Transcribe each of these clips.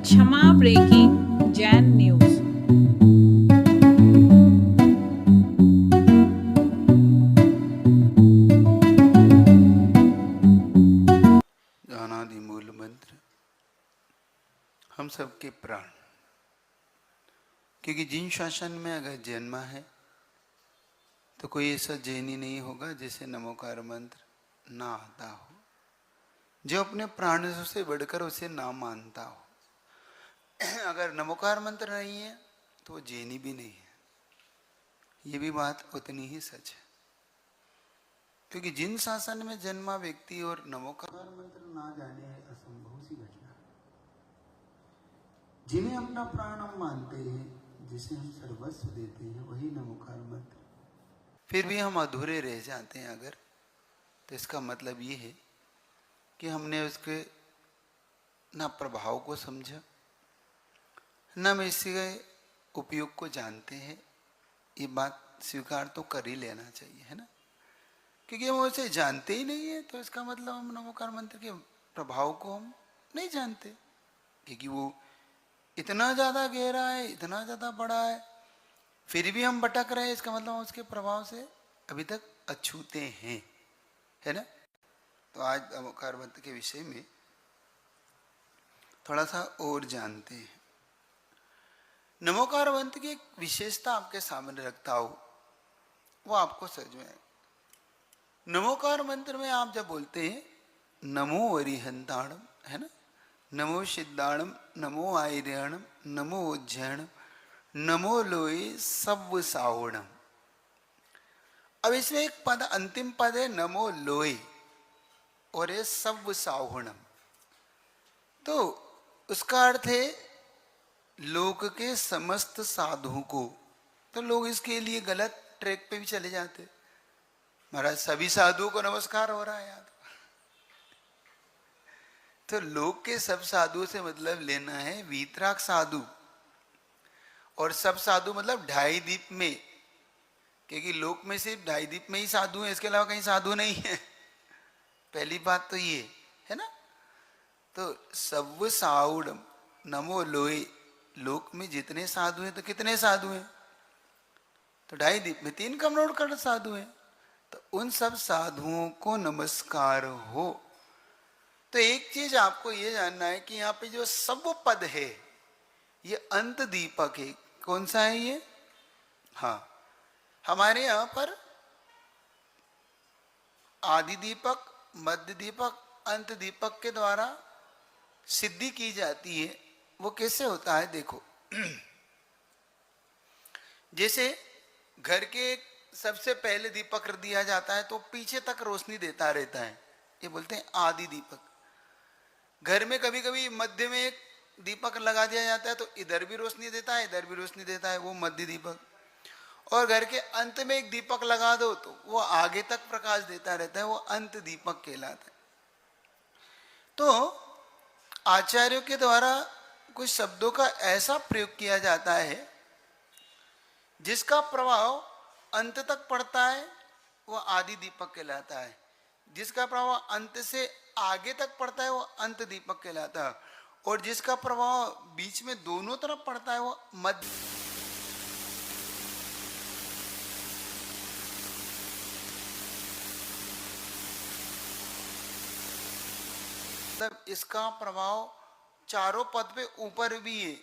क्षमा breaking Jain news. ज्ञानादि मूल मंत्र हम सबके प्राण, क्योंकि जिन शासन में अगर जन्मा है तो कोई ऐसा जैनी नहीं होगा जिसे नमोकार मंत्र ना आता हो, जो अपने प्राण से बढ़कर उसे ना मानता हो। अगर नमोकार मंत्र नहीं है तो वो जैनी भी नहीं है। ये भी बात उतनी ही सच है, क्योंकि जिन शासन में जन्मा व्यक्ति और नमोकार मंत्र ना जाने है असंभव सी घटना। जिन्हें अपना प्राण हम मानते हैं, जिसे हम सर्वस्व देते हैं, वही नमोकार मंत्र फिर भी हम अधूरे रह जाते हैं अगर, तो इसका मतलब ये है कि हमने उसके ना प्रभाव को समझा, न हम इसके उपयोग को जानते हैं। ये बात स्वीकार तो कर ही लेना चाहिए, है ना, क्योंकि हम उसे जानते ही नहीं है। तो इसका मतलब हम नमोकार मंत्र के प्रभाव को हम नहीं जानते, क्योंकि वो इतना ज़्यादा गहरा है, इतना ज़्यादा बड़ा है, फिर भी हम भटक रहे हैं। इसका मतलब हम उसके प्रभाव से अभी तक अछूते हैं, है ना। तो आज नमोकार मंत्र के विषय में थोड़ा सा और जानते हैं। नमोकार मंत्र की एक विशेषता आपके सामने रखता हूं, वो आपको समझ में आए। नमोकार मंत्र में आप जब बोलते हैं नमो अरिहंताणम, है ना, नमो सिद्धाणम, नमो आयर्याणम, नमो उज्जैनम, नमो लोए सव्व सावणम। अब इसमें एक पद, अंतिम पद है नमो लोए, और ये सव्व सावणम। तो उसका अर्थ है लोक के समस्त साधुओं को। तो लोग इसके लिए गलत ट्रैक पे भी चले जाते। महाराज सभी साधुओं को नमस्कार हो रहा है यार। तो लोक के सब साधुओं से मतलब लेना है वीतराग साधु, और सब साधु मतलब ढाई दीप में, क्योंकि लोक में सिर्फ ढाई दीप में ही साधु है, इसके अलावा कहीं साधु नहीं है। पहली बात तो ये है ना। तो सव्व साउडम नमो लोए, लोक में जितने साधु हैं, तो कितने साधु हैं, तो ढाई दीप में 3 करोड़ साधु हैं। तो उन सब साधुओं को नमस्कार हो। तो एक चीज आपको ये जानना है कि यहाँ पे जो सब पद है ये अंत दीपक है। कौन सा है ये? हाँ, हमारे यहाँ पर आदि दीपक, मध्य दीपक, अंत दीपक के द्वारा सिद्धि की जाती है। वो कैसे होता है देखो। जैसे घर के सबसे पहले दीपक रख दिया जाता है तो पीछे तक रोशनी देता रहता है, ये बोलते हैं आदि दीपक। घर में कभी कभी मध्य में एक दीपक लगा दिया जाता है तो इधर भी रोशनी देता है, इधर भी रोशनी देता है, वो मध्य दीपक। और घर के अंत में एक दीपक लगा दो तो वो आगे तक प्रकाश देता रहता है, वो अंत दीपक कहलाता है। तो आचार्यों के द्वारा कुछ शब्दों का ऐसा प्रयोग किया जाता है जिसका प्रभाव अंत तक पड़ता है, वो आदि दीपक कहलाता है। जिसका प्रभाव अंत से आगे तक पड़ता है वो अंत दीपक कहलाता है, और जिसका प्रभाव बीच में दोनों तरफ पड़ता है वो मध्य। मतलब इसका प्रभाव चारों पद पे ऊपर भी है।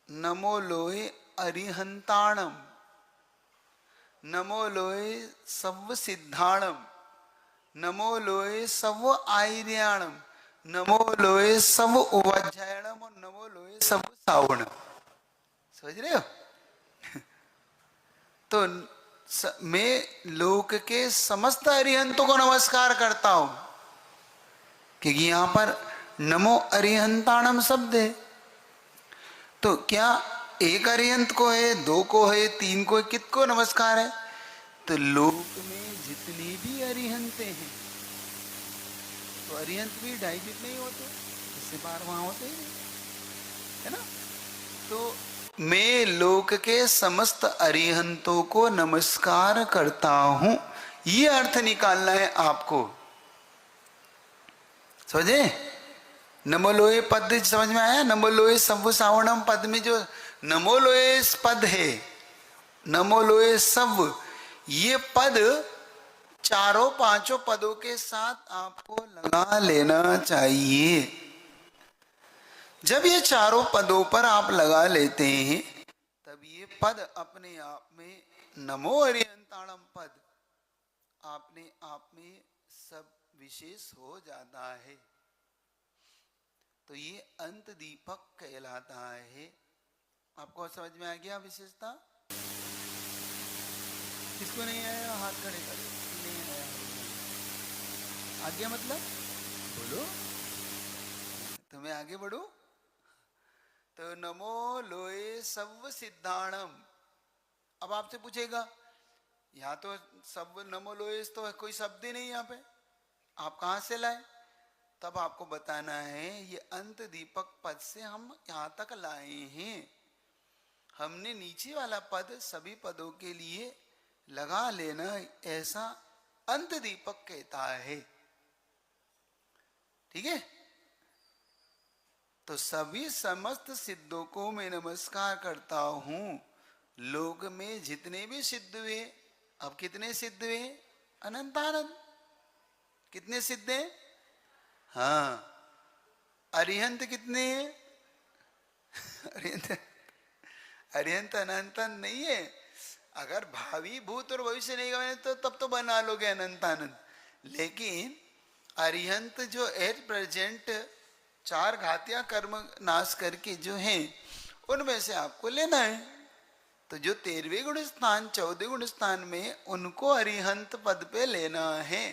नमो लोहे अरिहंताणम, नमो लोहे सव्व सिद्धाणम, नमो लोहे सव्व आयर्याणम, नमो लोहे सव्व उवाध्यायणम, और नमो लोहे सव्व सावणम। समझ रहे हो? तो मैं लोक के समस्त अरिहंतों को नमस्कार करता हूं, क्योंकि यहां पर नमो अरिहंताणम शब्द है। तो क्या एक अरिहंत को है, 2 को है, 3 को है, किसको नमस्कार है? तो लोक में जितने भी अरिहंते हैं, तो अरिहंत भी ढाई दीप नहीं होते, इससे बाहर वहां होते ही है ना। तो मैं लोक के समस्त अरिहंतों को नमस्कार करता हूं, ये अर्थ निकालना है आपको। समझे? नमो लोए पद समझ में आया? नमो लोए सव्व सावणम पद में जो नमो लोए पद है, नमो लोए सव्व, ये पद चारों पांचों पदों के साथ आपको लगा लेना चाहिए। जब ये चारों पदों पर आप लगा लेते हैं तब ये पद अपने आप में नमो अरिहंताणम पद अपने आप में सब विशेष हो जाता है। तो ये अंत दीपक कहलाता है। आपको समझ में आ गया विशेषता? किसको नहीं आया हाथ खड़े करो। नहीं आया आ गया मतलब बोलो, तो मैं आगे बढ़ू। तो नमो लोए सव्व सिद्धाणम। अब आपसे पूछेगा यहाँ तो सब नमो लोए तो कोई शब्द ही नहीं, यहाँ पे आप कहाँ से लाए? तब आपको बताना है ये अंत दीपक पद से हम यहाँ तक लाए हैं। हमने नीचे वाला पद सभी पदों के लिए लगा लेना, ऐसा अंत दीपक कहता है। ठीक है? तो सभी समस्त सिद्धों को मैं नमस्कार करता हूं। लोक में जितने भी सिद्ध हुए, अब कितने सिद्ध हुए? अनंतानंद। कितने सिद्ध हैं? हाँ। अरिहंत कितने हैं? अरिहंत अनंत नहीं है। अगर भावी भूत और भविष्य नहीं गए तो तब तो बना लोगे अनंतानंद, लेकिन अरिहंत जो एट प्रेजेंट चार घातिया कर्म नाश करके जो हैं उनमें से आपको लेना है। तो जो 13वें गुण स्थान 14वें गुण स्थान में उनको अरिहंत पद पे लेना है।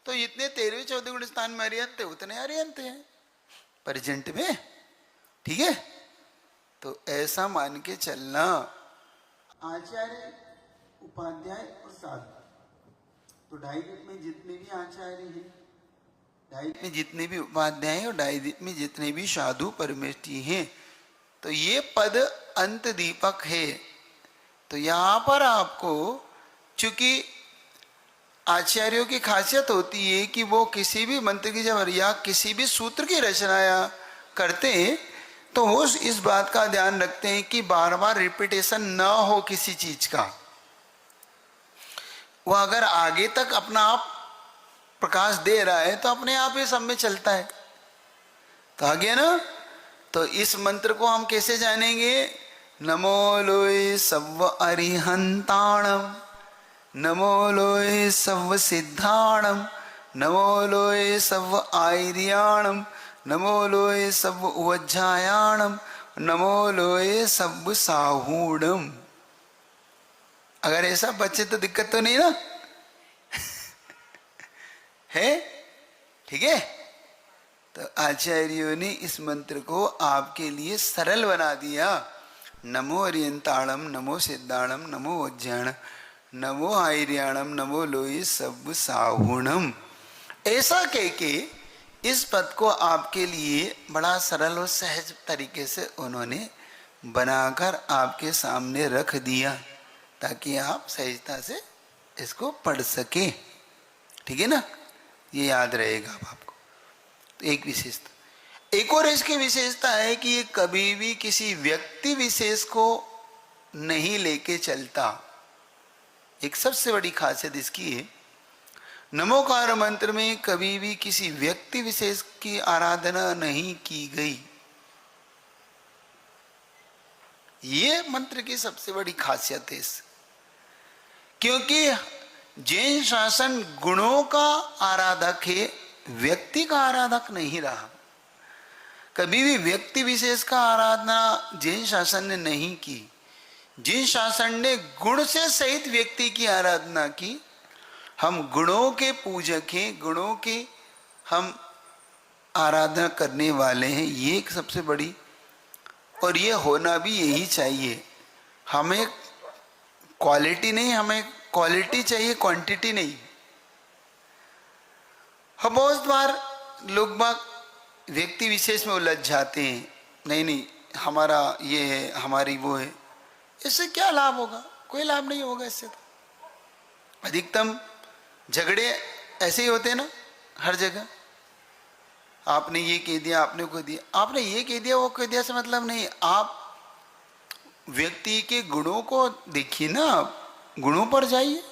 तो इतने 13वें 14वें गुण स्थान में अरिहंत है उतने अरिहंत हैं प्रेजेंट में। ठीक है? तो ऐसा मान के चलना। आचार्य उपाध्याय और साधु, तो ढाई दीप में जितने भी आचार्य हैं, ढाई में जितने भी उपाध्याय और ढाई दीप में जितने भी साधु परमेष्ठी हैं, तो ये पद अंत दीपक है। तो यहाँ पर आपको, चूंकि आचार्यों की खासियत होती है कि वो किसी भी मंत्र की जब या किसी भी सूत्र की रचना करते हैं तो वो इस बात का ध्यान रखते हैं कि बार बार रिपीटेशन ना हो किसी चीज का। वो अगर आगे तक अपना आप प्रकाश दे रहा है तो अपने आप ही सब में चलता है। तो आ गया ना? तो इस मंत्र को हम कैसे जानेंगे? नमो लोए सव्व अरिहंताणम, नमो लोए सव्व सिद्धाणम, नमो लोए सव्व आयर्याणम, नमो लोए सव्व उवज्जायाणम, नमो लोए सव्व साहूणम। अगर ऐसा बच्चे तो दिक्कत तो नहीं ना है? ठीक है? तो आचार्यों ने इस मंत्र को आपके लिए सरल बना दिया। नमो अरियंताणम, नमो सिद्धाणम, नमो वज्जाणम, नमो आयर्याणम, नमो लोई सब साहुणम। ऐसा कह के इस पद को आपके लिए बड़ा सरल और सहज तरीके से उन्होंने बनाकर आपके सामने रख दिया ताकि आप सहजता से इसको पढ़ सके। ठीक है ना? ये याद रहेगा अब आपको। तो एक विशेषता, एक और इसकी विशेषता है कि ये कभी भी किसी व्यक्ति विशेष को नहीं लेके चलता। एक सबसे बड़ी खासियत इसकी है, नमोकार मंत्र में कभी भी किसी व्यक्ति विशेष की आराधना नहीं की गई। ये मंत्र की सबसे बड़ी खासियत है, क्योंकि जैन शासन गुणों का आराधक है, व्यक्ति का आराधक नहीं रहा। कभी भी व्यक्ति विशेष का आराधना जैन शासन ने नहीं की। जैन शासन ने गुण से सहित व्यक्ति की आराधना की। हम गुणों के पूजक हैं, गुणों की हम आराधना करने वाले हैं। ये एक सबसे बड़ी, और ये होना भी यही चाहिए। हमें क्वालिटी नहीं, हमें क्वालिटी चाहिए, क्वांटिटी नहीं। हम बहुत बार लोग बाग व्यक्ति विशेष में उलझ जाते हैं। नहीं नहीं, हमारा ये है, हमारी वो है। इससे क्या लाभ होगा? कोई लाभ नहीं होगा इससे। तो अधिकतम झगड़े ऐसे ही होते हैं ना हर जगह। आपने ये कह दिया, आपने को दिया, आपने ये कह दिया वो कह दिया से मतलब नहीं। आप व्यक्ति के गुणों को देखिए ना, गुणों पर जाइए।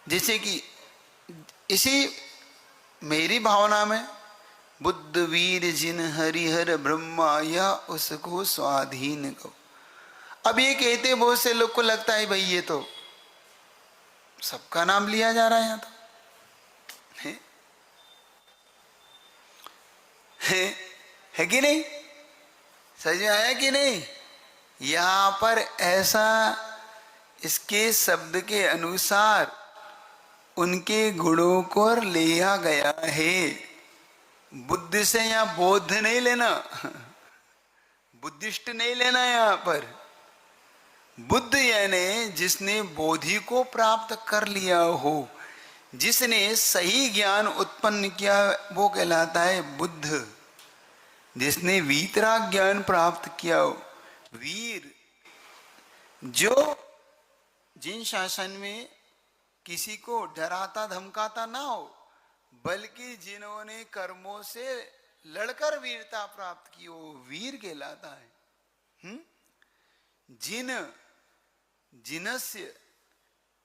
जैसे कि इसी मेरी भावना में बुद्ध वीर जिन हरिहर ब्रह्मा या उसको स्वाधीन को। अब ये कहते बहुत से लोग को लगता है भाई ये तो सबका नाम लिया जा रहा है यहाँ तो है कि नहीं? समझ में आया कि नहीं? यहां पर ऐसा इसके शब्द के अनुसार उनके गुणों को लिया गया है। बुद्ध से यहां बौद्ध नहीं लेना, बुद्धिस्ट नहीं लेना। यहां पर बुद्ध यानी जिसने बोधि को प्राप्त कर लिया हो, जिसने सही ज्ञान उत्पन्न किया, वो कहलाता है बुद्ध। जिसने वीतराग ज्ञान प्राप्त किया हो, वीर। जो जिन शासन में किसी को डराता धमकाता ना हो, बल्कि जिन्होंने कर्मों से लड़कर वीरता प्राप्त की हो, वीर कहलाता है। जिनस्य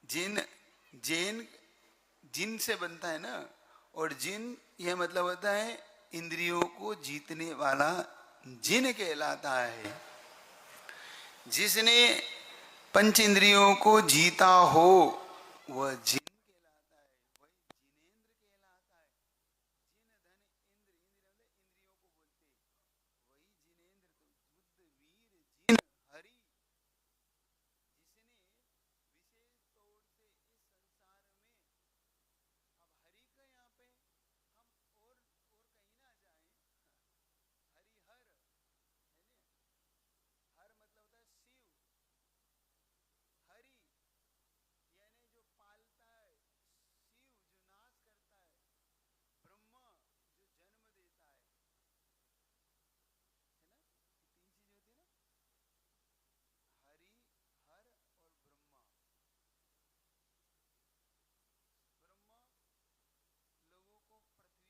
जिन जिन जिन से बनता है ना, और जिन यह मतलब होता है इंद्रियों को जीतने वाला, जिन कहलाता है। जिसने पंच इंद्रियों को जीता हो वह जिन कहलाता है, वही जिनेंद्र कहलाता है। जिन धन इंद्र, इंद्र इंद्रियों को बोलते, वही जिनेंद्र। तो बुद्ध वीर जिन हरि, जिसने विशेष तौर से इस संसार में, अब हरि का यहाँ पे हम और कहीं ना जाएं, हरि हर है ना, हर मतलब होता है शिव। हरि यानी जो पालता है, शिव जो नाश करता है, ब्रह्मा जो जन्म देता है ना। ये तीन चीजें होती है ना, हरि हर और ब्रह्मा। ब्रह्मा लोगों को पृथ्वी पे जन्म देता है, हरि जो पालन करता है, और शिव जो नाश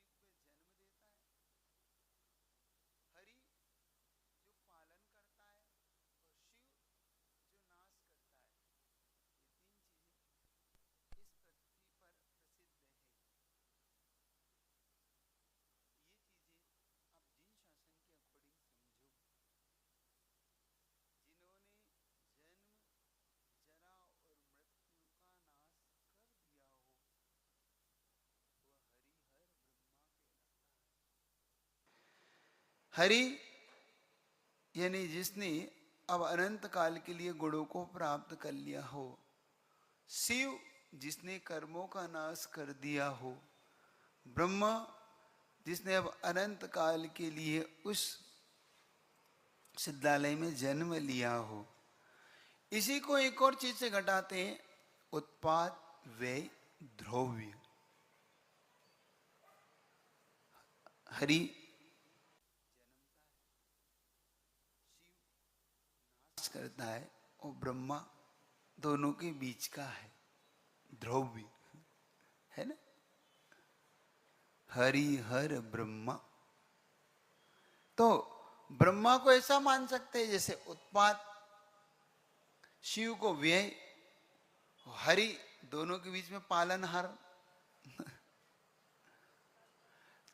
करता है। ये तीन चीजें इस पृथ्वी पर प्रसिद्ध है। ये चीजें आप जिन शासन के अकॉर्डिंग समझो, जिन्होंने जन्म जरा और मृत्यु का नाश कर दिया हो, वह हरि हर ब्रह्मा कहलाता है। हरि यानी जिसने अब अनंत काल के लिए गुणों को प्राप्त कर लिया हो। शिव जिसने कर्मों का नाश कर दिया हो। ब्रह्मा जिसने अब अनंत काल के लिए उस सिद्धालय में जन्म लिया हो। इसी को एक और चीज से घटाते हैं, उत्पाद व्यय द्रव्य। हरि नाश करता है और ब्रह्मा दोनों के बीच का है, द्रव्य है ना। हरि हर ब्रह्मा, तो ब्रह्मा को ऐसा मान सकते हैं जैसे उत्पाद, शिव को व्यय, हरि दोनों के बीच में पालनहार।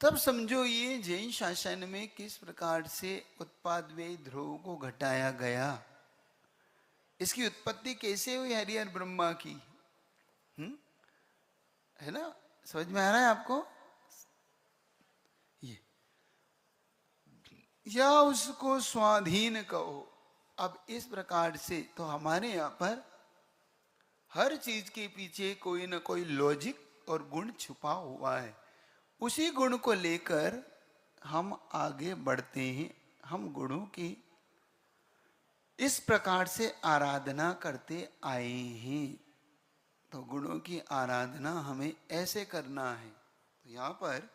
तब समझो ये जैन शासन में किस प्रकार से उत्पाद व्यय ध्रुव को घटाया गया, इसकी उत्पत्ति कैसे हुई हरि और ब्रह्मा की। है ना, समझ में आ रहा है आपको? ये या उसको स्वाधीन कहो। अब इस प्रकार से तो हमारे यहां पर हर चीज के पीछे कोई ना कोई लॉजिक और गुण छुपा हुआ है। उसी गुण को लेकर हम आगे बढ़ते हैं। हम गुणों की इस प्रकार से आराधना करते आए हैं। तो गुणों की आराधना हमें ऐसे करना है। तो यहाँ पर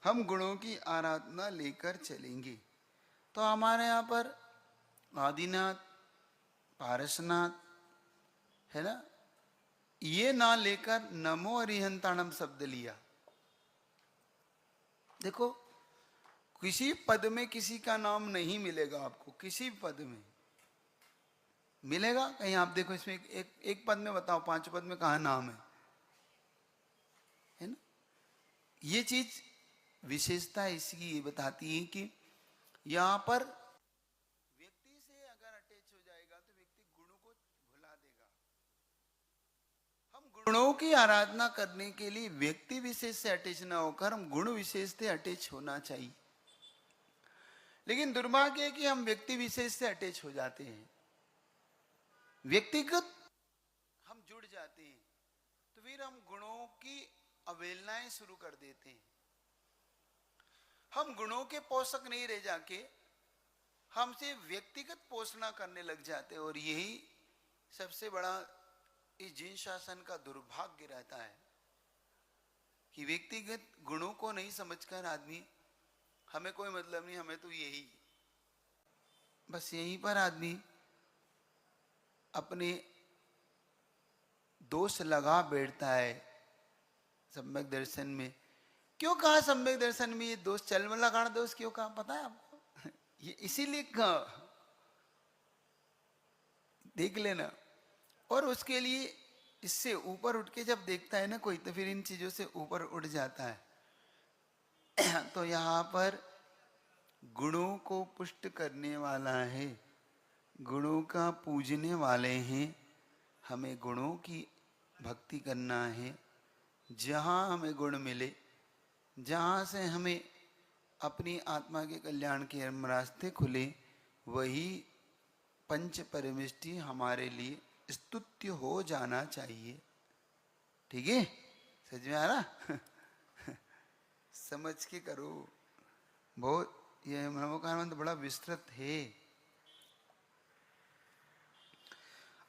हम गुणों की आराधना लेकर चलेंगे। तो हमारे यहाँ पर आदिनाथ, पारसनाथ है ना, ये ना लेकर नमो अरिहंताणम शब्द लिया। देखो, किसी पद में किसी का नाम नहीं मिलेगा आपको, किसी पद में मिलेगा कहीं? आप देखो इसमें एक पद में बताओ, 5 पद में कहाँ नाम है ना? ये चीज विशेषता इसकी ये बताती है कि यहां पर व्यक्ति से अगर अटैच हो जाएगा तो व्यक्ति गुणों को भुला देगा। हम गुणों की आराधना करने के लिए व्यक्ति विशेष से अटैच ना होकर हम गुण विशेष से अटैच होना चाहिए। लेकिन दुर्भाग्य है कि हम व्यक्ति विशेष से अटैच हो जाते हैं, व्यक्तिगत हम जुड़ जाते हैं, तो फिर हम गुणों की अवहेलनाएं शुरू कर देते हैं। हम गुणों के पोषक नहीं रह जाके हमसे व्यक्तिगत पोषणा करने लग जाते हैं। और यही सबसे बड़ा इस जीन शासन का दुर्भाग्य रहता है कि व्यक्तिगत गुणों को नहीं समझकर आदमी, हमें कोई मतलब नहीं, हमें तो यही, बस यहीं पर आदमी अपने दोष लगा बैठता है। सम्यक दर्शन में क्यों कहा, सम्यक दर्शन में ये दोष चल लगाना दोष क्यों कहा पता है आपको? ये इसीलिए कहा, देख लेना। और उसके लिए इससे ऊपर उठ के जब देखता है ना कोई, तो फिर इन चीजों से ऊपर उठ जाता है। तो यहाँ पर गुणों को पुष्ट करने वाला है, गुणों का पूजने वाले हैं। हमें गुणों की भक्ति करना है। जहाँ हमें गुण मिले, जहाँ से हमें अपनी आत्मा के कल्याण के रास्ते खुले, वही पंच परमिष्टि हमारे लिए स्तुत्य हो जाना चाहिए। ठीक है, समझ में आ रहा? समझ के करो। बहुत यह नमोकार मंत्र बड़ा विस्तृत है।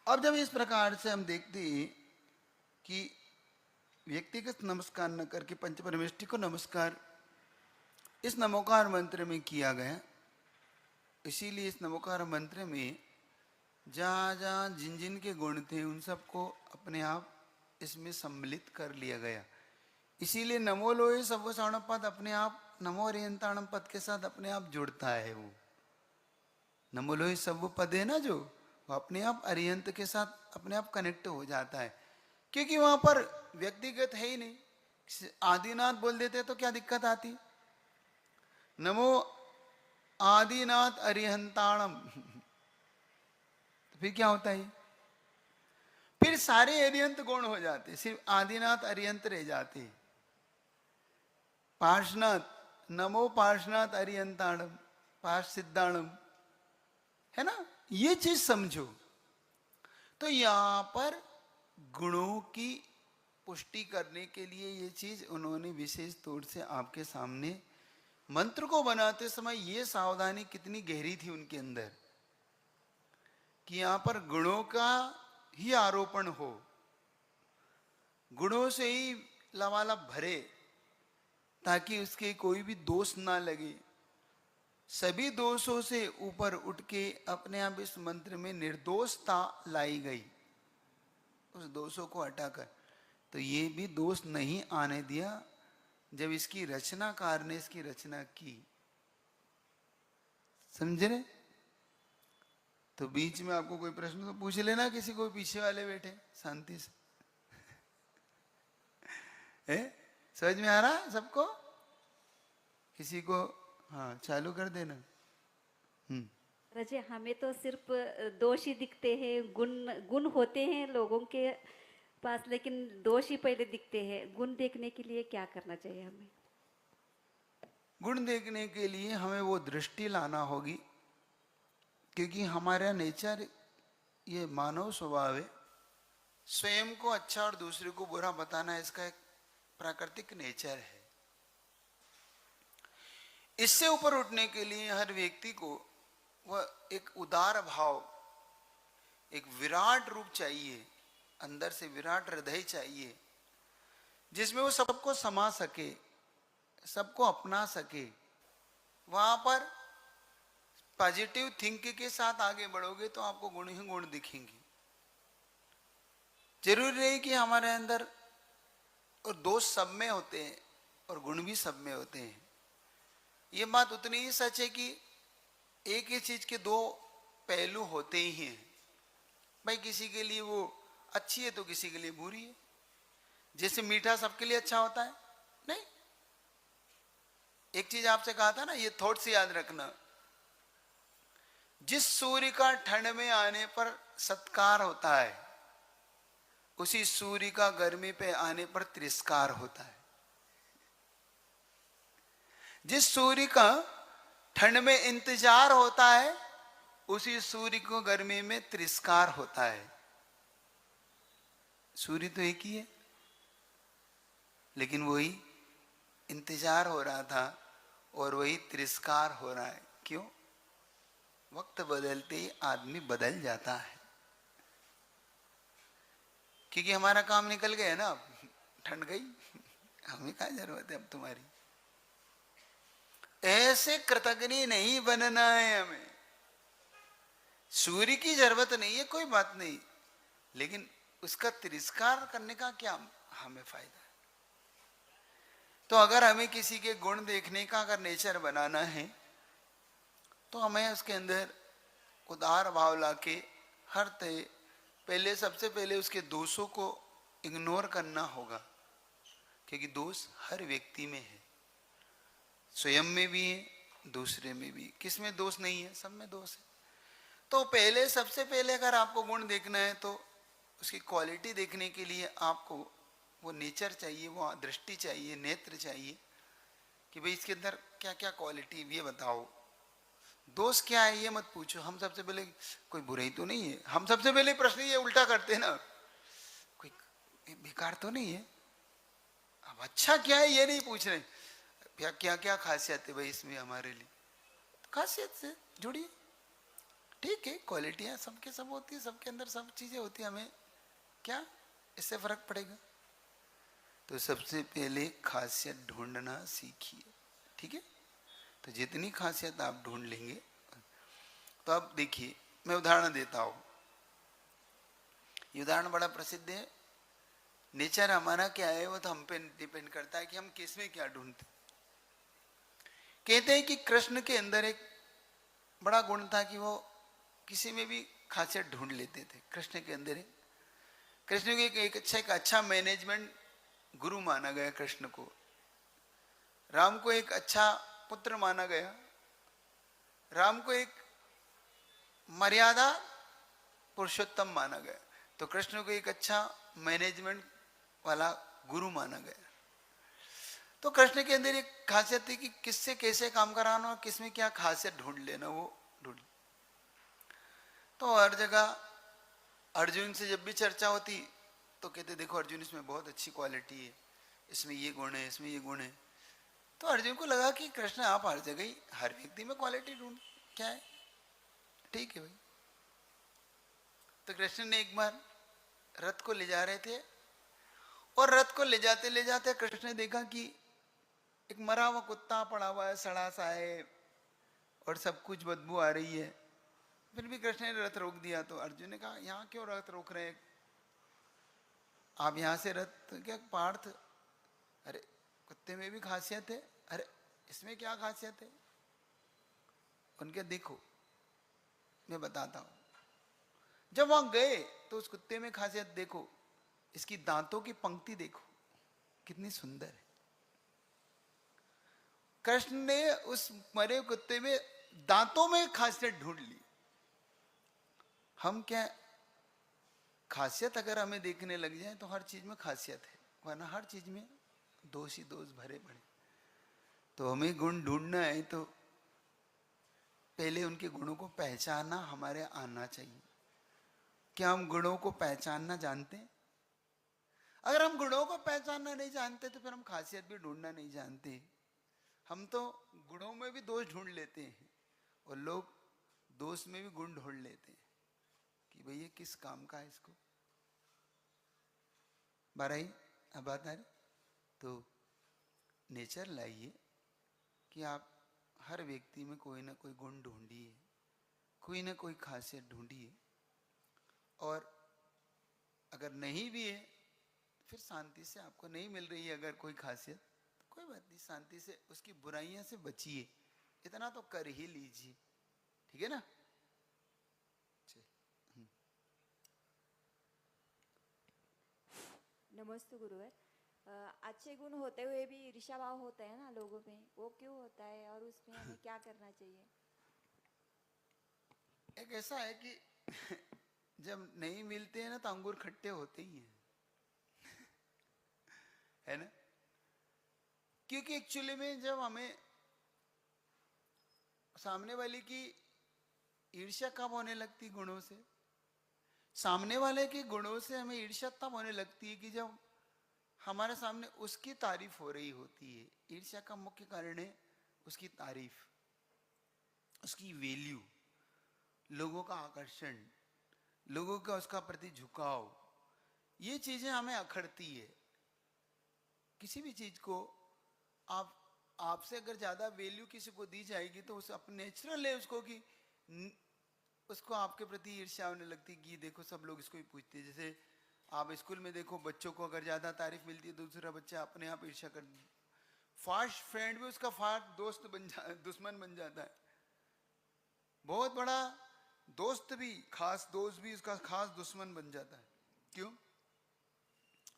अब जब इस प्रकार से हम देखते हैं कि व्यक्तिगत नमस्कार न करके पंच परमेष्टि को नमस्कार इस नमोकार मंत्र में किया गया, इसीलिए इस नमोकार मंत्र में जहाँ जहाँ जिन जिन के गुण थे उन सबको अपने आप इसमें सम्मिलित कर लिया गया। इसीलिए नमो लोहे सव्व साणव पद अपने आप नमो अरिहंताणम पद के साथ अपने आप जुड़ता है। वो नमो लोहे सव्व पद है ना, जो वो अपने आप अरिहंत के साथ अपने आप कनेक्ट हो जाता है, क्योंकि वहां पर व्यक्तिगत है ही नहीं। आदिनाथ बोल देते तो क्या दिक्कत आती? नमो आदिनाथ अरिहंताणम, तो फिर क्या होता है? फिर सारे अरिहंत गौण हो जाते, सिर्फ आदिनाथ अरिहंत रह जाते। पार्श्वनाथ, नमो पार्श्वनाथ अरिहंताणम पार्श सिद्धाणम, है ना? ये चीज समझो। तो यहां पर गुणों की पुष्टि करने के लिए ये चीज उन्होंने विशेष तौर से आपके सामने मंत्र को बनाते समय ये सावधानी कितनी गहरी थी उनके अंदर कि यहां पर गुणों का ही आरोपण हो, गुणों से ही लबालब भरे, ताकि उसके कोई भी दोष ना लगे। सभी दोषों से ऊपर उठ के अपने आप इस मंत्र में निर्दोषता लाई गई, उस दोषों को हटाकर। तो ये भी दोष नहीं आने दिया जब इसकी रचनाकार ने इसकी रचना की। समझे रहे? तो बीच में आपको कोई प्रश्न तो पूछ लेना, किसी को पीछे वाले बैठे शांति से। है समझ में आ रहा सबको? किसी को हाँ चालू कर देना। रजे हमें तो सिर्फ दोष ही दिखते हैं, गुण होते हैं लोगों के पास, लेकिन दोष ही पहले दिखते हैं। गुण देखने के लिए क्या करना चाहिए हमें? गुण देखने के लिए हमें वो दृष्टि लाना होगी, क्योंकि हमारा नेचर, ये मानव स्वभाव है, स्वयं को अच्छा और दूसरे को बुरा बताना इसका एक प्राकृतिक नेचर है। इससे ऊपर उठने के लिए हर व्यक्ति को वह एक उदार भाव, एक विराट रूप चाहिए, अंदर से विराट हृदय चाहिए, जिसमें वो सबको समा सके, सबको अपना सके। वहां पर पॉजिटिव थिंकिंग के साथ आगे बढ़ोगे तो आपको गुण ही गुण दिखेंगे। जरूरी नहीं कि हमारे अंदर और दोष सब में होते हैं और गुण भी सब में होते हैं। ये बात उतनी ही सच है कि एक ही चीज के दो पहलू होते ही हैं। भाई किसी के लिए वो अच्छी है तो किसी के लिए बुरी है। जैसे मीठा सबके लिए अच्छा होता है नहीं। एक चीज आपसे कहा था ना, ये थॉट से याद रखना, जिस सूर्य का ठंड में आने पर सत्कार होता है उसी सूर्य का गर्मी पे आने पर तिरस्कार होता है। जिस सूर्य का ठंड में इंतजार होता है उसी सूर्य को गर्मी में तिरस्कार होता है। सूर्य तो एक ही है, लेकिन वही इंतजार हो रहा था और वही तिरस्कार हो रहा है। क्यों? वक्त बदलते ही आदमी बदल जाता है। क्योंकि हमारा काम निकल गया ना, अब ठंड गई, हमें क्या जरूरत है अब तुम्हारी। ऐसे कृतज्ञ नहीं बनना है हमें। सूर्य की जरूरत नहीं है, कोई बात नहीं, लेकिन उसका तिरस्कार करने का क्या हमें फायदा है। तो अगर हमें किसी के गुण देखने का अगर नेचर बनाना है तो हमें उसके अंदर उदार भाव लाके हर पहले सबसे पहले उसके दोषों को इग्नोर करना होगा। क्योंकि दोष हर व्यक्ति में है, स्वयं में भी है, दूसरे में भी। किस में दोष नहीं है? सब में दोष है। तो पहले सबसे पहले अगर आपको गुण देखना है तो उसकी क्वालिटी देखने के लिए आपको वो नेचर चाहिए, वो दृष्टि चाहिए, नेत्र चाहिए कि भाई इसके अंदर क्या क्या क्वालिटी ये बताओ। दोष क्या है ये मत पूछो। हम सबसे पहले कोई बुराई तो नहीं है, हम सबसे पहले प्रश्न ये उल्टा करते हैं ना, कोई बेकार तो नहीं है। अब अच्छा क्या है ये नहीं पूछ रहे, क्या क्या क्या खासियत है भाई इसमें हमारे लिए। तो खासियत से जुड़िए, ठीक है, क्वालिटियां सबके सब होती है, सबके अंदर सब चीजें होती है, हमें क्या इससे फर्क पड़ेगा। तो सबसे पहले खासियत ढूंढना सीखिए, ठीक है। तो जितनी खासियत आप ढूंढ लेंगे, तो अब देखिए मैं उदाहरण देता हूं। ये उदाहरण बड़ा प्रसिद्ध है। नेचर हमारा क्या है वो तो हम पे डिपेंड करता है कि हम किस में क्या ढूंढते। कहते हैं कि कृष्ण के अंदर एक बड़ा गुण था कि वो किसी में भी खासियत ढूंढ लेते थे। कृष्ण के अंदर कृष्ण को एक अच्छा मैनेजमेंट गुरु माना गया। कृष्ण को, राम को एक अच्छा पुत्र माना गया, राम को एक मर्यादा पुरुषोत्तम माना गया, तो कृष्ण को एक अच्छा मैनेजमेंट वाला गुरु माना गया। तो कृष्ण के अंदर एक खासियत थी कि किससे कैसे काम कराना और किसमें क्या खासियत ढूंढ लेना, वो ढूंढ। तो हर जगह अर्जुन से जब भी चर्चा होती तो कहते देखो अर्जुन इसमें बहुत अच्छी क्वालिटी है, इसमें ये गुण है, इसमें ये गुण है। तो अर्जुन को लगा कि कृष्ण आप हर जगह ही हर व्यक्ति में क्वालिटी ढूंढ, क्या है, ठीक है भाई। तो कृष्ण ने एक बार रथ को ले जा रहे थे और रथ को ले जाते कृष्ण ने देखा कि एक मरा हुआ कुत्ता पड़ा हुआ है, सड़ा सा है और सब कुछ बदबू आ रही है। फिर भी कृष्ण ने रथ रोक दिया। तो अर्जुन ने कहा यहाँ क्यों रथ रोक रहे हैं आप, यहाँ से रथ क्या पार्थ, अरे कुत्ते में भी खासियत है, अरे इसमें क्या खासियत है। उनके देखो मैं बताता हूं। जब वहां गए तो उस कुत्ते में खासियत देखो, इसकी दांतों की पंक्ति देखो कितनी सुंदर है। कृष्ण ने उस मरे कुत्ते में दांतों में खासियत ढूंढ ली। हम क्या खासियत अगर हमें देखने लग जाए तो हर चीज में खासियत है, वरना हर चीज में दोष ही दोष भरे पड़े। तो हमें गुण ढूंढना है तो पहले उनके गुणों को पहचानना हमारे आना चाहिए। क्या हम गुणों को पहचानना जानते हैं? अगर हम गुणों को पहचानना नहीं जानते तो फिर हम खासियत भी ढूंढना नहीं जानते। हम तो गुणों में भी दोष ढूंढ लेते हैं और लोग दोष में भी गुण ढूंढ लेते हैं कि भैया किस काम का है इसको। बारही अब बात आ रही। तो नेचर लाइए कि आप हर व्यक्ति में कोई ना कोई गुण ढूंढिए, कोई ना कोई खासियत ढूंढिए। और अगर नहीं भी है फिर शांति से, आपको नहीं मिल रही है अगर कोई खासियत, कोई बात नहीं, शांति से उसकी बुराइयां से बचिए, इतना तो कर ही लीजिए, ठीक है ना। नमस्ते गुरुवर। अच्छे गुण होते हुए भी ईर्ष्या भाव होता है ना लोगों में, वो क्यों होता है और उसमें हमें क्या करना चाहिए? एक ऐसा है कि जब नहीं मिलते हैं ना तो अंगूर खट्टे होते ही हैं, है ना। क्योंकि एक्चुअली में जब हमें सामने वाले की ईर्ष्या कब होने लगती गुणों से, सामने वाले के गुणों से हमें ईर्ष्या तब होने लगती है कि जब हमारे सामने उसकी तारीफ हो रही होती है। ईर्ष्या का मुख्य कारण है उसकी तारीफ, उसकी वैल्यू, लोगों का आकर्षण, लोगों का उसका प्रति झुकाव, ये चीजें हमें अखड़ती है। किसी भी चीज को आपसे अगर ज्यादा वैल्यू किसी को दी जाएगी तो उस अपने नेचुरल है उसको कि उसको आपके प्रति ईर्ष्या होने लगती है कि देखो सब लोग इसको ही पूछते हैं। जैसे आप स्कूल में देखो, बच्चों को अगर ज्यादा तारीफ मिलती है तो दूसरा बच्चा अपने आप ईर्ष्या कर, फास्ट फ्रेंड भी उसका फास्ट दोस्त दुश्मन बन जाता है। बहुत बड़ा दोस्त भी, खास दोस्त भी उसका खास दुश्मन बन जाता है। क्यों?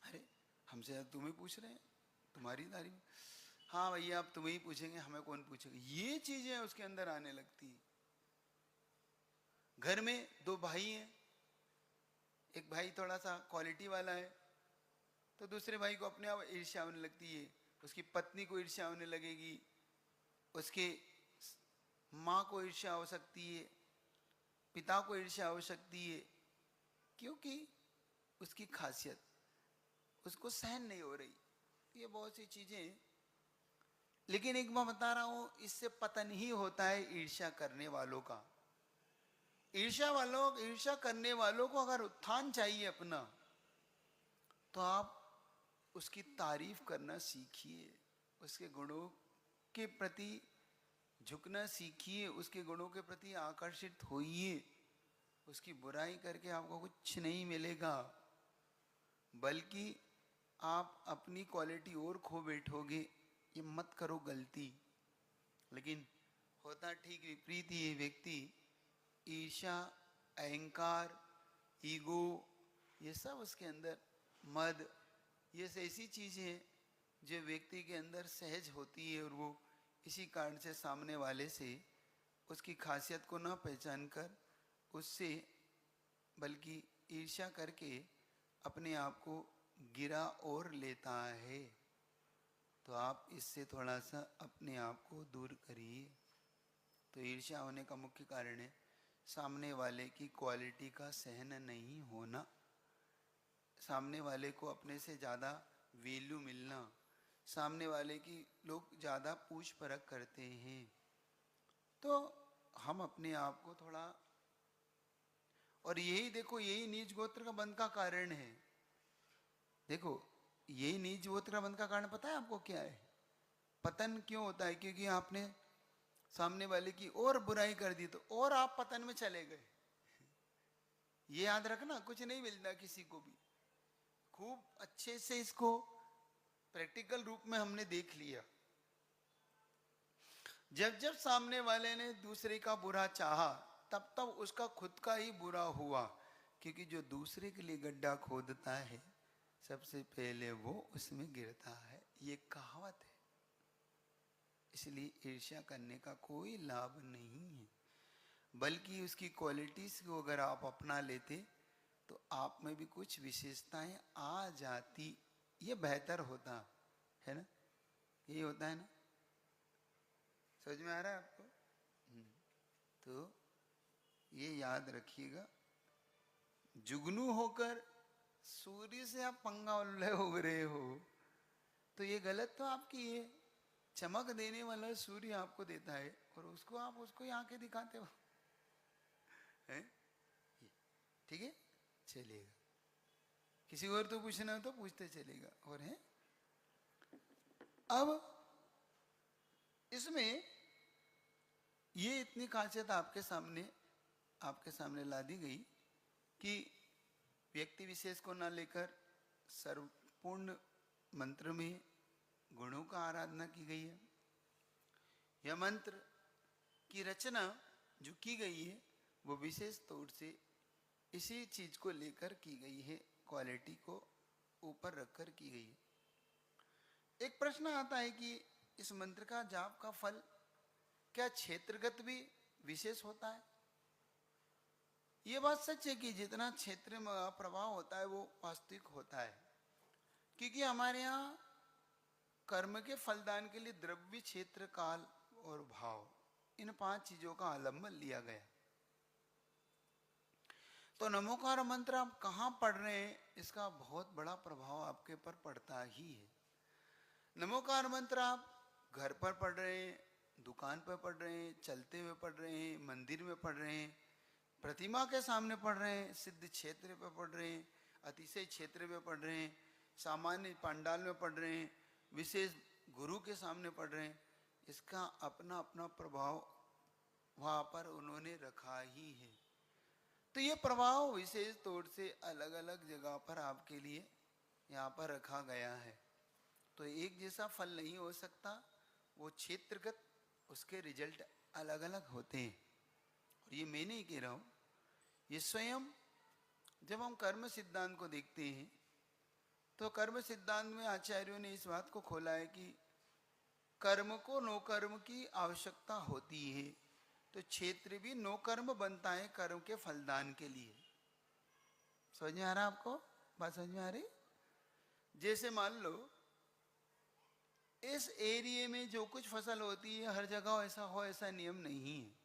अरे हमसे ज्यादा तुम्हें पूछ रहे हैं, तुम्हारी तारीफ, हाँ भैया आप तुम्हें ही पूछेंगे, हमें कौन पूछेगा। ये चीजें उसके अंदर आने लगती। घर में दो भाई हैं, एक भाई थोड़ा सा क्वालिटी वाला है तो दूसरे भाई को अपने आप ईर्ष्या होने लगती है। उसकी पत्नी को ईर्ष्या होने लगेगी, उसके माँ को ईर्ष्या हो सकती है, पिता को ईर्ष्या हो सकती है, क्योंकि उसकी खासियत उसको सहन नहीं हो रही। ये बहुत सी चीजें, लेकिन एक बार बता रहा हूं, इससे पतन ही होता है ईर्ष्या करने वालों का। ईर्ष्या करने वालों को अगर उत्थान चाहिए अपना, तो आप उसकी तारीफ करना सीखिए, उसके गुणों के प्रति झुकना सीखिए, उसके गुणों के प्रति आकर्षित होइए। उसकी बुराई करके आपको कुछ नहीं मिलेगा, बल्कि आप अपनी क्वालिटी और खो बैठोगे। ये मत करो गलती। लेकिन होता ठीक विपरीत ही। व्यक्ति ईर्ष्या, अहंकार, ईगो, ये सब उसके अंदर, मद, ये ऐसी चीजें हैं जो व्यक्ति के अंदर सहज होती है, और वो इसी कारण से सामने वाले से उसकी खासियत को ना पहचान कर उससे बल्कि ईर्ष्या करके अपने आप को गिरा और लेता है। तो आप इससे थोड़ा सा अपने आप को दूर करिए। तो ईर्ष्या होने का मुख्य कारण है सामने वाले की क्वालिटी का सहन नहीं होना, सामने वाले को अपने से ज़्यादा वैल्यू मिलना, सामने वाले की लोग ज़्यादा पूछ परख करते हैं। तो हम अपने आप को थोड़ा, और यही देखो, यही नीच गोत्र का बंध का कारण है। देखो यही नीच गोत्र का बंध का कारण पता है आपको क्या है? पतन क्यों होता है? क्योंकि आपने सामने वाले की और बुराई कर दी तो और आप पतन में चले गए। ये याद रखना, कुछ नहीं मिलता किसी को भी। खूब अच्छे से इसको प्रैक्टिकल रूप में हमने देख लिया। जब जब सामने वाले ने दूसरे का बुरा चाहा, तब तब उसका खुद का ही बुरा हुआ। क्योंकि जो दूसरे के लिए गड्ढा खोदता है, सबसे पहले वो उसमें गिरता है। ये कहावत है। इसलिए ईर्ष्या करने का कोई लाभ नहीं है, बल्कि उसकी क्वालिटीज को अगर आप अपना लेते तो आप में भी कुछ विशेषताएं आ जाती। ये बेहतर होता है ना, यही होता है ना। समझ में आ रहा है आपको? तो ये याद रखिएगा, जुगनू होकर सूर्य से आप पंगा उल्ले हो रहे हो तो ये गलत तो आपकी है। चमक देने वाला सूर्य आपको देता है और उसको आप उसको ही आंखें दिखाते हो, हैं? ठीक है, चलेगा। किसी और तो पूछना हो तो पूछते चलेगा। और है अब इसमें ये इतनी खासियत आपके सामने ला दी गई कि व्यक्ति विशेष को ना लेकर सर्वपूर्ण मंत्र में गुणों का आराधना की गई है। यह मंत्र की रचना जो की गई है वो विशेष तौर से इसी चीज को लेकर की गई है, क्वालिटी को ऊपर रखकर की गई है। एक प्रश्न आता है कि इस मंत्र का जाप का फल क्या क्षेत्रगत भी विशेष होता है? ये बात सच है कि जितना क्षेत्र में प्रभाव होता है वो वास्तविक होता है, क्योंकि हमारे यहाँ कर्म के फलदान के लिए द्रव्य, क्षेत्र, काल और भाव, इन 5 चीजों का आलंबन लिया गया। तो नमोकार मंत्र आप कहाँ पढ़ रहे हैं, इसका बहुत बड़ा प्रभाव आपके पर पड़ता ही है। नमोकार मंत्र आप घर पर पढ़ रहे हैं, दुकान पर पढ़ रहे हैं, चलते हुए पढ़ रहे हैं, मंदिर में पढ़ रहे हैं, प्रतिमा के सामने पढ़ रहे हैं, सिद्ध क्षेत्र पे पढ़ रहे हैं, अतिशय क्षेत्र में पढ़ रहे हैं, सामान्य पंडाल में पढ़ रहे हैं, विशेष गुरु के सामने पढ़ रहे हैं, इसका अपना अपना प्रभाव वहाँ पर उन्होंने रखा ही है। तो ये प्रभाव विशेष तौर से अलग अलग जगह पर आपके लिए यहाँ पर रखा गया है। तो एक जैसा फल नहीं हो सकता, वो क्षेत्रगत उसके रिजल्ट अलग अलग होते हैं। और ये मैं नहीं कह रहा हूँ, ये स्वयं जब हम कर्म सिद्धांत को देखते हैं तो कर्म सिद्धांत में आचार्यों ने इस बात को खोला है कि कर्म को नो कर्म की आवश्यकता होती है, तो क्षेत्र भी नो कर्म बनता है कर्म के फलदान के लिए। समझ में आ रहा आपको? बात समझ में आ रही? जैसे मान लो इस एरिया में जो कुछ फसल होती है हर जगह ऐसा हो, ऐसा नियम नहीं है।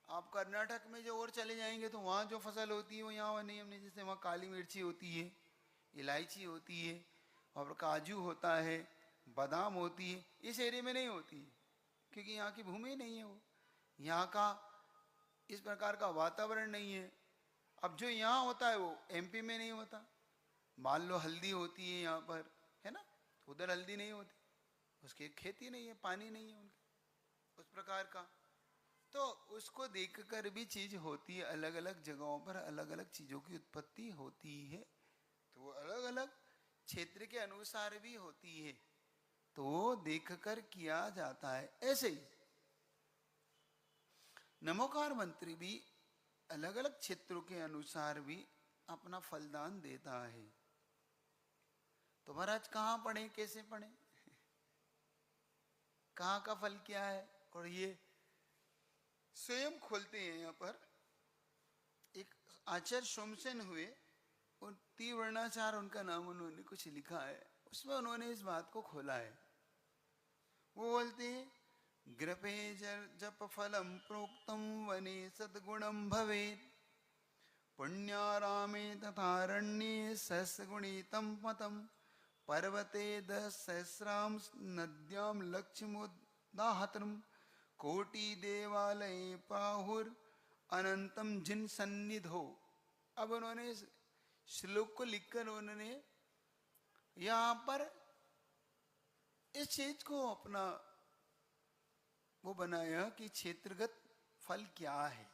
आप कर्नाटक में जो और चले जाएंगे तो वहाँ जो फसल होती है वो यहाँ नियम नहीं। जैसे वहाँ काली मिर्ची होती है, इलायची होती है, और काजू होता है, बादाम होती है, इस एरिया में नहीं होती है, क्योंकि यहाँ की भूमि नहीं है, वो यहाँ का इस प्रकार का वातावरण नहीं है। अब जो यहाँ होता है वो एमपी में नहीं होता। मान लो हल्दी होती है यहाँ पर, है ना, उधर हल्दी नहीं होती, उसकी खेती नहीं है, पानी नहीं है उनके, उस प्रकार का। तो उसको देखकर भी चीज होती है, अलग अलग जगहों पर अलग अलग चीजों की उत्पत्ति होती है, तो वो अलग अलग क्षेत्र के अनुसार भी होती है, तो वो देखकर किया जाता है। ऐसे ही नमोकार मंत्र भी अलग अलग क्षेत्रों के अनुसार भी अपना फलदान देता है। तो महाराज कहाँ पढ़े, कैसे पढ़े, कहाँ का फल क्या है, और ये स्वयं खोलते हैं। यहाँ पर एक आचार्य सोमसेन हुए, और त्रिवर्णाचार उनका नाम, उन्होंने कुछ लिखा है, उसमें उन्होंने इस बात को खोला है। वो बोलते हैं ग्रपे जप फलम प्रोक्तम वने सद्गुणम भवेत्, पुण्यारामे तथारण्ये सहस्रगुणितं पतम, पर्वते 10,000 नद्यां लक्ष्यमुदाहतम्, कोटि देवालय प्राहुर अनंतम जिन सन्निधो। अब उन्होंने इस श्लोक को लिखकर उन्होंने यहाँ पर इस चीज को अपना वो बनाया कि क्षेत्रगत फल क्या है,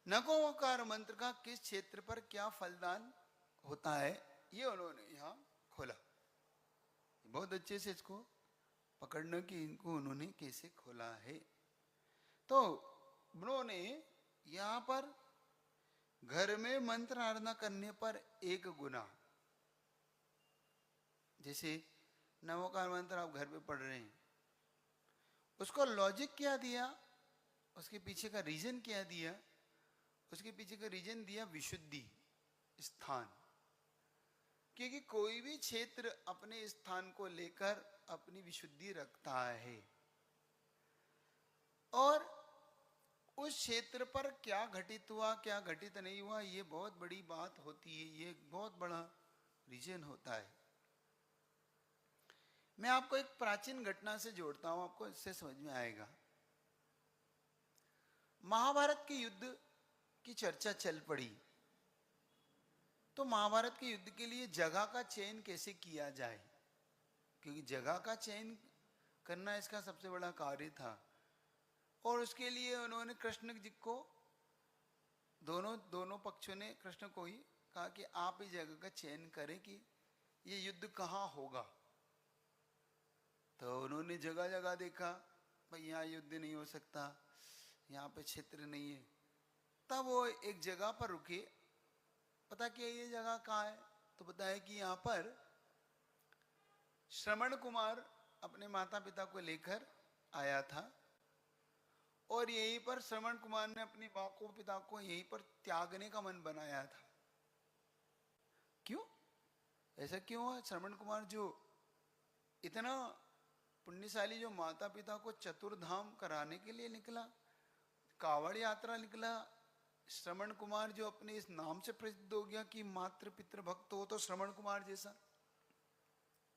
नमोकार मंत्र का किस क्षेत्र पर क्या फलदान होता है, ये उन्होंने यहाँ खोला। बहुत अच्छे से इसको पकड़ना कि इनको उन्होंने कैसे खोला है। तो उन्होंने यहाँ पर घर में मंत्र आराधना करने पर 1 गुना, जैसे नमोकार मंत्र आप घर पे पढ़ रहे हैं, उसको लॉजिक क्या दिया, उसके पीछे का रीजन क्या दिया, उसके पीछे का रीजन दिया विशुद्धि, स्थान। क्योंकि कोई भी क्षेत्र अपने स्थान को लेकर अपनी विशुद्धि रखता है, और उस क्षेत्र पर क्या घटित हुआ क्या घटित नहीं हुआ ये बहुत बड़ी बात होती है, ये बहुत बड़ा रीजन होता है। मैं आपको एक प्राचीन घटना से जोड़ता हूं, आपको इससे समझ में आएगा। महाभारत के युद्ध की चर्चा चल पड़ी, तो महाभारत के युद्ध के लिए जगह का चयन कैसे किया जाए, क्योंकि जगह का चयन करना इसका सबसे बड़ा कार्य था। और उसके लिए उन्होंने कृष्ण जी को, दोनों पक्षों ने कृष्ण को ही कहा कि आप ही जगह का चयन करें कि ये युद्ध कहाँ होगा। तो उन्होंने जगह जगह देखा, भाई यहाँ युद्ध नहीं हो सकता, यहाँ पे क्षेत्र नहीं है। तब वो एक जगह पर रुके, पता क्या ये जगह कहाँ है? तो पता है कि यहाँ पर श्रवण कुमार अपने माता पिता को लेकर आया था, और यहीं पर श्रवण कुमार ने अपनी माँ को पिता को यहीं पर त्यागने का मन बनाया था। क्यों ऐसा क्यों हुआ? श्रवण कुमार जो इतना पुण्यशाली, जो माता पिता को चतुर्धाम कराने के लिए निकला, कावड़ यात्रा निकला, श्रवण कुमार जो अपने इस नाम से प्रसिद्ध हो गया कि मातृ पितृ भक्त हो, तो श्रवण कुमार जैसा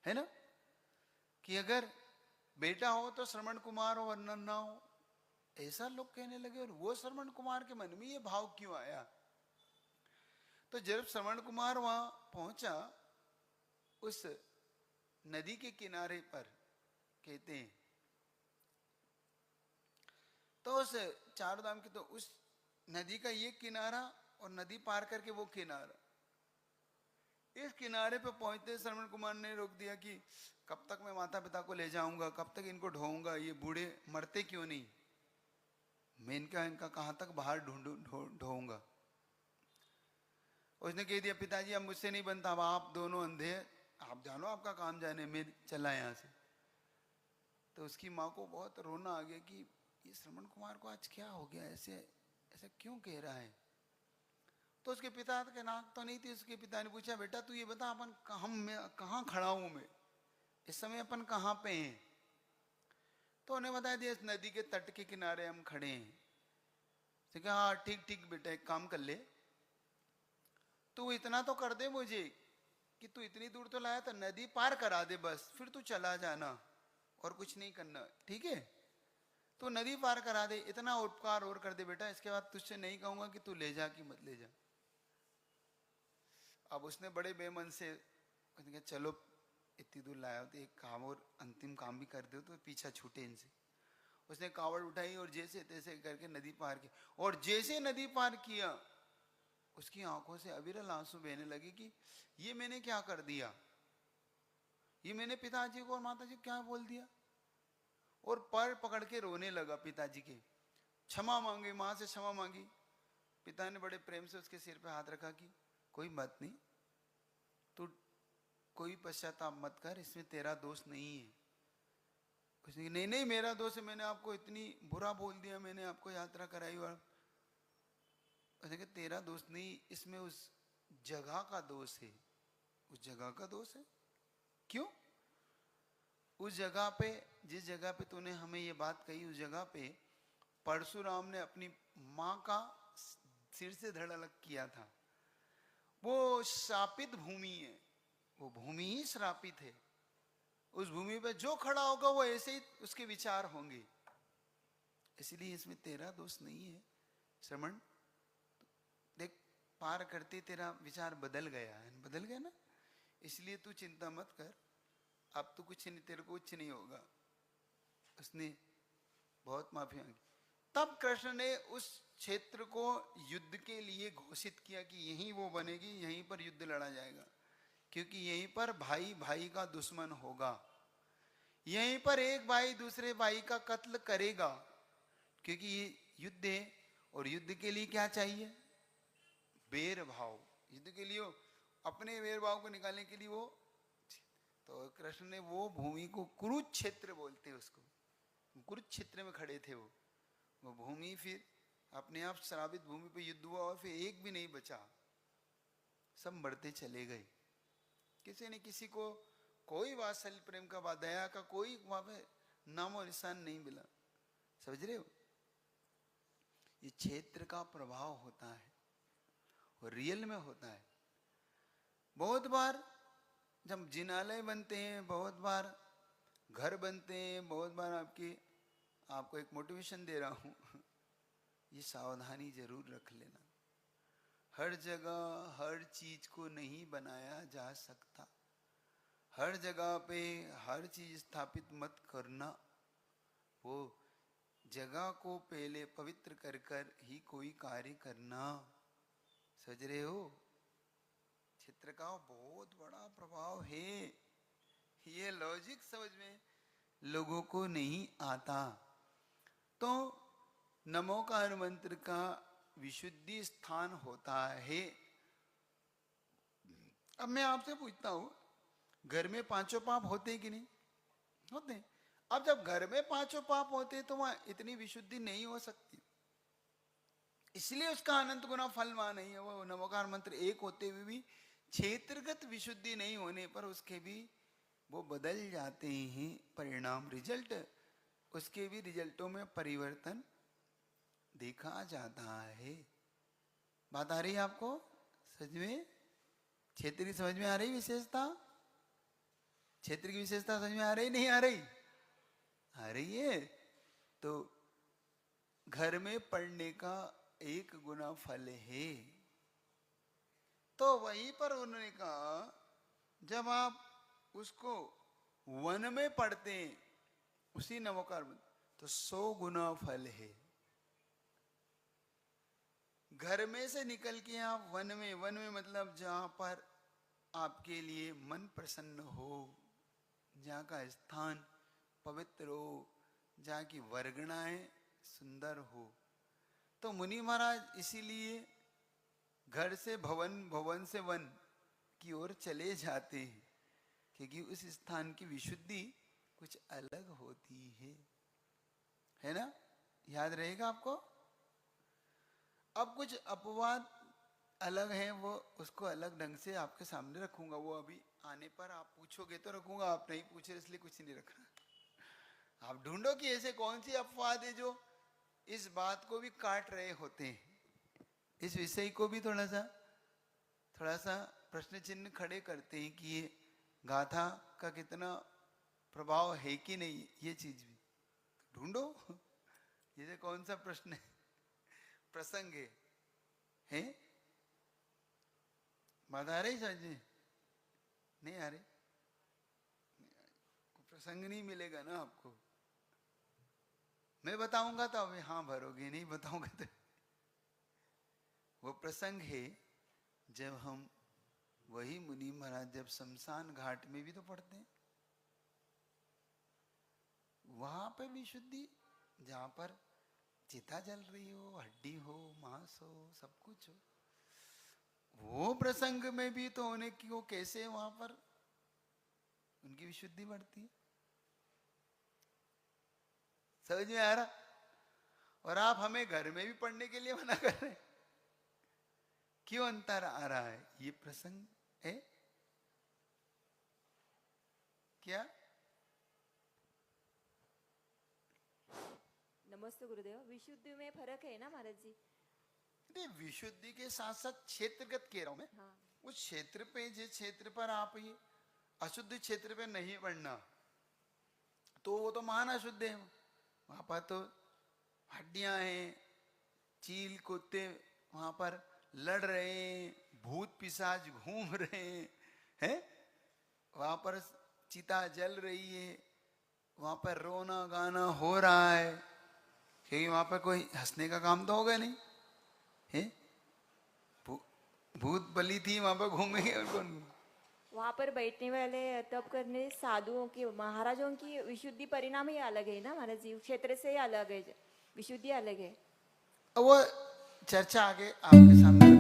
है ना, कि अगर बेटा हो तो श्रवण कुमार हो वरना ना हो, ऐसा लोग कहने लगे। और वो श्रवण कुमार के मन में ये भाव क्यों आया? तो जब श्रवण कुमार वहां पहुंचा, उस नदी के किनारे पर कहते हैं, तो उस चार धाम की, तो उस नदी का ये किनारा और नदी पार करके वो किनारा, इस किनारे पे पहुंचते श्रवण कुमार ने रोक दिया कि कब तक मैं माता पिता को ले जाऊंगा, कब तक इनको ढोऊंगा, ये बूढ़े मरते क्यों नहीं, मैं इनका कहां तक बाहर ढोऊंगा। उसने कह दिया पिताजी अब मुझसे नहीं बनता, अब आप दोनों अंधे, आप जानो आपका काम जाने, मैं चला यहाँ से। तो उसकी माँ को बहुत रोना आ गया कि ये श्रवण कुमार को आज क्या हो गया, ऐसे ऐसा क्यों कह रहा है। तो उसके पिता के नाक तो नहीं थी। उसके पिता ने पूछा बेटा तू ये बता अपन कहाँ खड़ा हूं मैं, इस समय अपन कहाँ पे हैं? तो उन्हें बता दिया इस नदी के तट के किनारे हम खड़े हैं। तो कहा हाँ ठीक ठीक बेटा, एक काम कर ले, तू इतना तो कर दे मुझे कि तू इतनी दूर तो लाया, तो नदी पार करा दे बस, फिर तू चला जाना और कुछ नहीं करना, ठीक है? तो नदी पार करा दे, इतना उपकार और कर दे बेटा, इसके बाद तुझसे नहीं कहूंगा कि तू ले जा कि मत ले जा। अब उसने बड़े बेमन से उसने कहा चलो इतनी दूर लाया हो तो एक काम और अंतिम काम भी कर दो तो पीछा छूटे इनसे। उसने कावड़ उठाई और जैसे तैसे करके नदी पार की, और जैसे नदी पार किया उसकी आंखों से अविरल आंसू बहने लगे कि ये मैंने क्या कर दिया, ये मैंने पिताजी को और माताजी को क्या बोल दिया। और पैर पकड़ के रोने लगा पिताजी के, क्षमा मांगे, माँ से क्षमा मांगी। पिता ने बड़े प्रेम से उसके सिर पे हाथ रखा कि कोई बात नहीं, तू कोई पश्चाताप मत कर, इसमें तेरा दोष नहीं है। उसने नहीं नहीं मेरा दोष है, मैंने आपको इतनी बुरा बोल दिया, मैंने आपको यात्रा कराई। और उसने कहा तेरा दोष नहीं, इसमें उस जगह का दोष है। उस जगह का दोष है? क्यों? उस जगह पे, जिस जगह पे तूने हमें ये बात कही, उस जगह पे परशुराम ने अपनी माँ का सिर से धड़ अलग किया था। वो शापित भूमि है, वो भूमि ही श्रापित है। उस भूमि पे जो खड़ा होगा वो ऐसे ही उसके विचार होंगे, इसलिए इसमें तेरा दोष नहीं है। श्रवण देख, पार करते तेरा विचार बदल गया है, बदल गया ना, इसलिए तू चिंता मत कर, अब तो कुछ नहीं, तेरे को कुछ नहीं होगा। उसने बहुत माफी मांगी। तब कृष्ण ने उस क्षेत्र को युद्ध के लिए घोषित किया कि यहीं वो बनेगी, यहीं पर युद्ध लड़ा जाएगा, क्योंकि यहीं पर भाई भाई का दुश्मन होगा, यहीं पर एक भाई दूसरे भाई का कत्ल करेगा, क्योंकि ये युद्ध है। और युद्ध के लिए क्या चाहिए? बैर भाव। युद्ध के लिए अपने बैर भाव को निकालने के लिए वो, तो कृष्ण ने वो भूमि को कुरुक्षेत्र बोलते हैं उसको, कुरुक्षेत्र में खड़े थे वो भूमि फिर अपने आप श्रापित भूमि पे युद्ध हुआ और फिर एक भी नहीं बचा, सब मरते चले गए। किसी ने किसी को कोई वात्सल्य प्रेम का, दया का कोई वहां पे नामो निशान नहीं मिला। समझ रहे हो? ये क्षेत्र का प्रभाव होता है और रियल में होता है। बहुत बार जब जिनालय बनते हैं, बहुत बार घर बनते हैं, बहुत बार आपको एक मोटिवेशन दे रहा हूं, ये सावधानी जरूर रख लेना। हर जगह हर चीज को नहीं बनाया जा सकता, हर जगह पे हर चीज स्थापित मत करना। वो जगह को पहले पवित्र कर कर ही कोई कार्य करना। समझ रहे हो? क्षेत्र का बहुत बड़ा प्रभाव है, ये लॉजिक समझ में लोगों को नहीं आता। तो नमोकार मंत्र का विशुद्धि स्थान होता है। अब मैं आपसे पूछता हूं, घर में पांचों पाप होते हैं कि नहीं होते हैं? अब जब घर में पांचों पाप होते हैं तो वहां इतनी विशुद्धि नहीं हो सकती, इसलिए उसका अनंत गुना फल वहां नहीं है। वो नमोकार मंत्र एक होते हुए भी क्षेत्रगत विशुद्धि नहीं होने पर उसके भी वो बदल जाते हैं परिणाम, रिजल्ट, उसके भी रिजल्टों में परिवर्तन देखा जाता है। बात आ रही है आपको समझ में? क्षेत्र की समझ में आ रही विशेषता? क्षेत्र की विशेषता समझ में आ रही नहीं आ रही? आ रही है। तो घर में पढ़ने का एक गुना फल है। तो वहीं पर उन्होंने कहा जब आप उसको वन में पढ़ते हैं उसी नमोकार में तो 100 गुना फल है। घर में से निकल के आप वन में मतलब जहां पर आपके लिए मन प्रसन्न हो, जहां का स्थान पवित्र हो, जहां की वर्गणाएं सुंदर हो, तो मुनि महाराज इसीलिए घर से भवन, भवन से वन की ओर चले जाते हैं, क्योंकि उस स्थान की विशुद्धि कुछ अलग होती है ना? याद रहेगा आपको? अब कुछ अपवाद अलग हैं, वो उसको अलग ढंग से आपके सामने रखूंगा। वो अभी आने पर आप पूछोगे तो रखूंगा, आप नहीं पूछे इसलिए कुछ नहीं रखना। आप ढूंढो कि ऐसे कौन सी अपवाद है जो इस बात को भी काट रहे होते हैं, इस विषय को भी थोड़ा सा प्रश्न चिन्ह खड़े करते हैं कि ये गाथा का कितना प्रभाव है कि नहीं, ये चीज भी ढूंढो। ये कौन सा प्रश्न है, प्रसंग है? बात आ रही समझ में? नहीं आ रही? प्रसंग नहीं मिलेगा ना आपको। मैं बताऊंगा तो अभी हाँ भरोगे, नहीं बताऊंगा तो। वो प्रसंग है जब हम वही मुनि महाराज जब शमशान घाट में भी तो पढ़ते हैं, वहां पर विशुद्धि, जहां पर चिता जल रही हो, हड्डी हो, मांस हो, सब कुछ हो, वो प्रसंग में भी तो होने की वो कैसे वहां पर उनकी विशुद्धि बढ़ती है। समझ में आ रहा? और आप हमें घर में भी पढ़ने के लिए मना कर रहे हैं, क्यों अंतर आ रहा है? ये प्रसंग है क्या? नमस्ते गुरुदेव, विशुद्धि में फर्क है ना महाराज जी? नहीं, विशुद्धि के साथ साथ क्षेत्रगत कह रहा हूं मैं। हाँ। उस क्षेत्र पे, जिस क्षेत्र पर आप ये अशुद्ध क्षेत्र पे नहीं पढ़ना, तो वो तो महान अशुद्ध है। वहां पर तो हड्डियां हैं, चील कुत्ते वहां पर लड़ रहे हैं, भूत पिशाच घूम रहे हैं, वहां पर चिता जल रही है, वहां पर रोना गाना हो रहा है, क्योंकि वहां पर कोई हंसने का काम तो होगा नहीं है। भूत बलि थी, वहां पर घूमेंगे और कौन? वहाँ पर बैठने वाले तप करने साधुओं की, महाराजों की विशुद्धि परिणाम ही अलग है ना महाराज जी? क्षेत्र से ही अलग है, विशुद्धि अलग है। वो चर्चा आगे आपके सामने